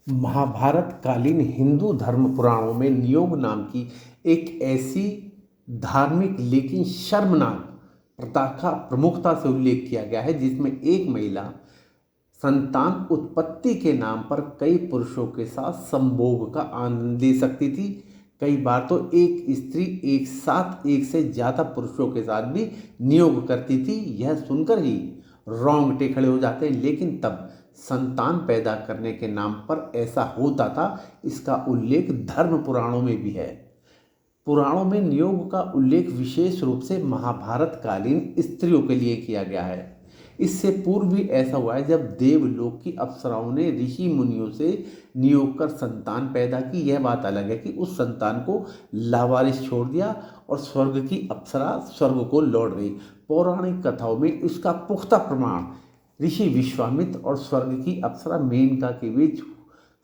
महाभारत कालीन हिंदू धर्म पुराणों में नियोग नाम की एक ऐसी धार्मिक लेकिन शर्मनाक प्रथा का प्रमुखता से उल्लेख किया गया है जिसमें एक महिला संतान उत्पत्ति के नाम पर कई पुरुषों के साथ संभोग का आनंद ले सकती थी। कई बार तो एक स्त्री एक साथ एक से ज़्यादा पुरुषों के साथ भी नियोग करती थी। यह सुनकर ही रोंगटे खड़े हो जाते हैं, लेकिन तब संतान पैदा करने के नाम पर ऐसा होता था, इसका उल्लेख धर्म पुराणों में भी है। पुराणों में नियोग का उल्लेख विशेष रूप से महाभारत कालीन स्त्रियों के लिए किया गया है। इससे पूर्व भी ऐसा हुआ है जब देवलोक की अप्सराओं ने ऋषि मुनियों से नियोग कर संतान पैदा की। यह बात अलग है कि उस संतान को लावारिस छोड़ दिया और स्वर्ग की अप्सरा स्वर्ग को लौट गई। पौराणिक कथाओं में इसका पुख्ता प्रमाण ऋषि विश्वामित्र और स्वर्ग की अप्सरा मेनका के बीच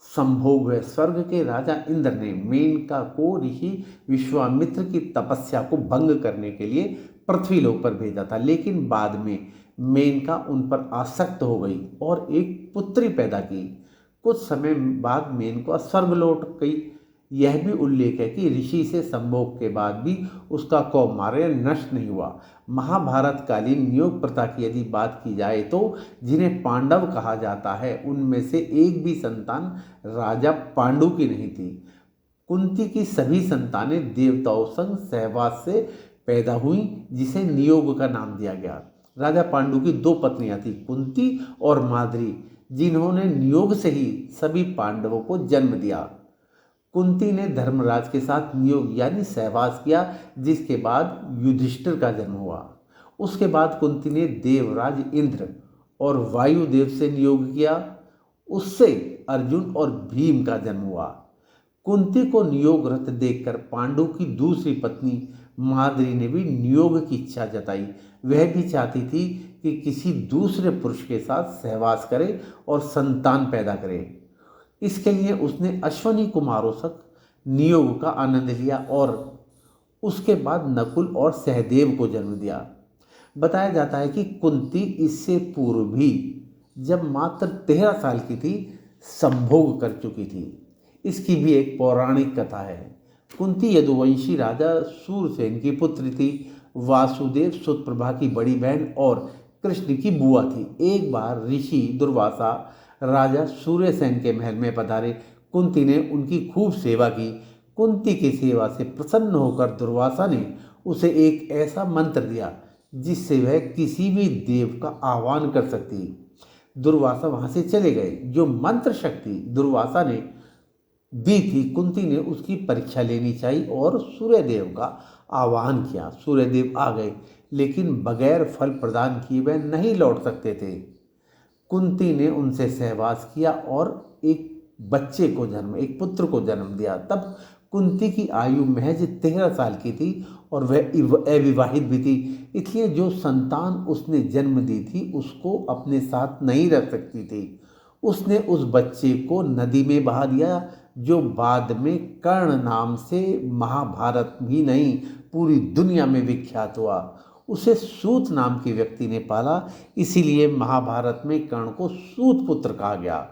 संभोग है। स्वर्ग के राजा इंद्र ने मेनका को ऋषि विश्वामित्र की तपस्या को भंग करने के लिए पृथ्वी लोक पर भेजा था, लेकिन बाद में मेनका उन पर आसक्त हो गई और एक पुत्री पैदा की। कुछ समय बाद मेनका स्वर्ग लौट गई। यह भी उल्लेख है कि ऋषि से संभोग के बाद भी उसका कौमार्य नष्ट नहीं हुआ। महाभारत कालीन नियोग प्रथा की यदि बात की जाए तो जिन्हें पांडव कहा जाता है उनमें से एक भी संतान राजा पांडु की नहीं थी। कुंती की सभी संतानें देवताओं संग सहवास से पैदा हुई, जिसे नियोग का नाम दिया गया। राजा पांडु की दो पत्नियां थी, कुंती और माद्री, जिन्होंने नियोग से ही सभी पांडवों को जन्म दिया। कुंती ने धर्मराज के साथ नियोग यानी सहवास किया, जिसके बाद युधिष्ठिर का जन्म हुआ। उसके बाद कुंती ने देवराज इंद्र और वायुदेव से नियोग किया। उससे अर्जुन और भीम का जन्म हुआ। कुंती को नियोग रत देखकर पांडु की दूसरी पत्नी माद्री ने भी नियोग की इच्छा जताई। वह भी चाहती थी कि किसी दूसरे पुरुष के साथ सहवास करे और संतान पैदा करे। इसके लिए उसने अश्वनी कुमारों तक नियोग का आनंद लिया और उसके बाद नकुल और सहदेव को जन्म दिया। बताया जाता है कि कुंती इससे पूर्व भी जब मात्र 13 साल की थी संभोग कर चुकी थी। इसकी भी एक पौराणिक कथा है। कुंती यदुवंशी राजा सूरसेन की पुत्री थी। वासुदेव सुतप्रभा की बड़ी बहन और कृष्ण की बुआ थी। एक बार ऋषि दुर्वासा राजा सूर्यसेन के महल में पधारे। कुंती ने उनकी खूब सेवा की। कुंती की सेवा से प्रसन्न होकर दुर्वासा ने उसे एक ऐसा मंत्र दिया जिससे वह किसी भी देव का आह्वान कर सकती। दुर्वासा वहां से चले गए। जो मंत्र शक्ति दुर्वासा ने दी थी, कुंती ने उसकी परीक्षा लेनी चाहिए और सूर्यदेव का आह्वान किया। सूर्यदेव आ गए, लेकिन बगैर फल प्रदान किए वह नहीं लौट सकते थे। कुंती ने उनसे सहवास किया और एक पुत्र को जन्म दिया। तब कुंती की आयु महज 13 साल की थी और वह अविवाहित भी थी। इसलिए जो संतान उसने जन्म दी थी उसको अपने साथ नहीं रख सकती थी। उसने उस बच्चे को नदी में बहा दिया, जो बाद में कर्ण नाम से महाभारत ही नहीं पूरी दुनिया में विख्यात हुआ। उसे सूत नाम के व्यक्ति ने पाला, इसीलिए महाभारत में कर्ण को सूत पुत्र कहा गया।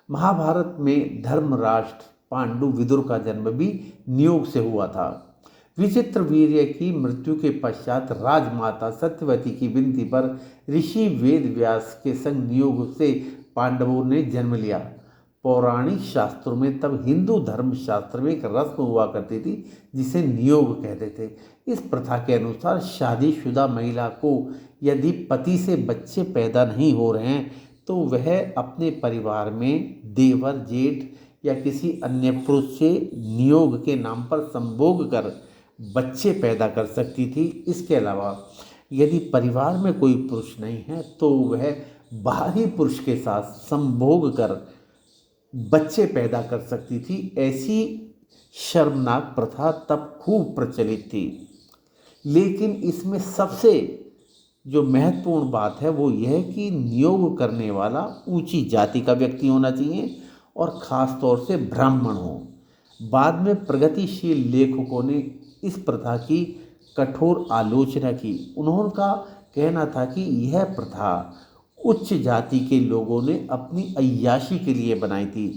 महाभारत में धर्मराष्ट्र पांडु विदुर का जन्म भी नियोग से हुआ था। विचित्र वीर्य की मृत्यु के पश्चात राजमाता सत्यवती की विनती पर ऋषि वेद व्यास के संग नियोग से पांडवों ने जन्म लिया। पौराणिक शास्त्रों में तब हिंदू धर्म शास्त्र में एक रस्म हुआ करती थी जिसे नियोग कहते थे। इस प्रथा के अनुसार शादीशुदा महिला को यदि पति से बच्चे पैदा नहीं हो रहे हैं तो वह अपने परिवार में देवर, जेठ या किसी अन्य पुरुष से नियोग के नाम पर संभोग कर बच्चे पैदा कर सकती थी। इसके अलावा यदि परिवार में कोई पुरुष नहीं है तो वह बाहरी पुरुष के साथ संभोग कर बच्चे पैदा कर सकती थी। ऐसी शर्मनाक प्रथा तब खूब प्रचलित थी। लेकिन इसमें सबसे जो महत्वपूर्ण बात है वो यह है कि नियोग करने वाला ऊंची जाति का व्यक्ति होना चाहिए और ख़ास तौर से ब्राह्मण हो। बाद में प्रगतिशील लेखकों ने इस प्रथा की कठोर आलोचना की। उनका कहना था कि यह प्रथा उच्च जाति के लोगों ने अपनी अय्याशी के लिए बनाई थी।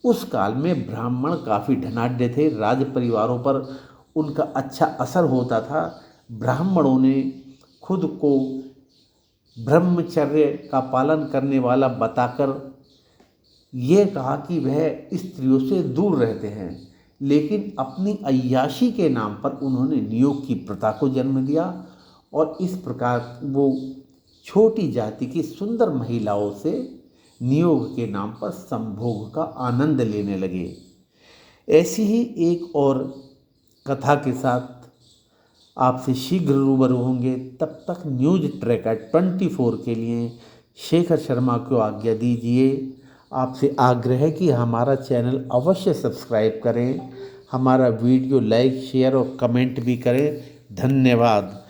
उस काल में ब्राह्मण काफ़ी धनाढ्य थे, राज परिवारों पर उनका अच्छा असर होता था। ब्राह्मणों ने खुद को ब्रह्मचर्य का पालन करने वाला बताकर ये कहा कि वह स्त्रियों से दूर रहते हैं, लेकिन अपनी अय्याशी के नाम पर उन्होंने नियोग की प्रथा को जन्म दिया और इस प्रकार वो छोटी जाति की सुंदर महिलाओं से नियोग के नाम पर संभोग का आनंद लेने लगे। ऐसी ही एक और कथा के साथ आपसे शीघ्र रूबरू होंगे। तब तक न्यूज ट्रैकर 24 के लिए शेखर शर्मा को आज्ञा दीजिए। आपसे आग्रह है कि हमारा चैनल अवश्य सब्सक्राइब करें, हमारा वीडियो लाइक शेयर और कमेंट भी करें। धन्यवाद।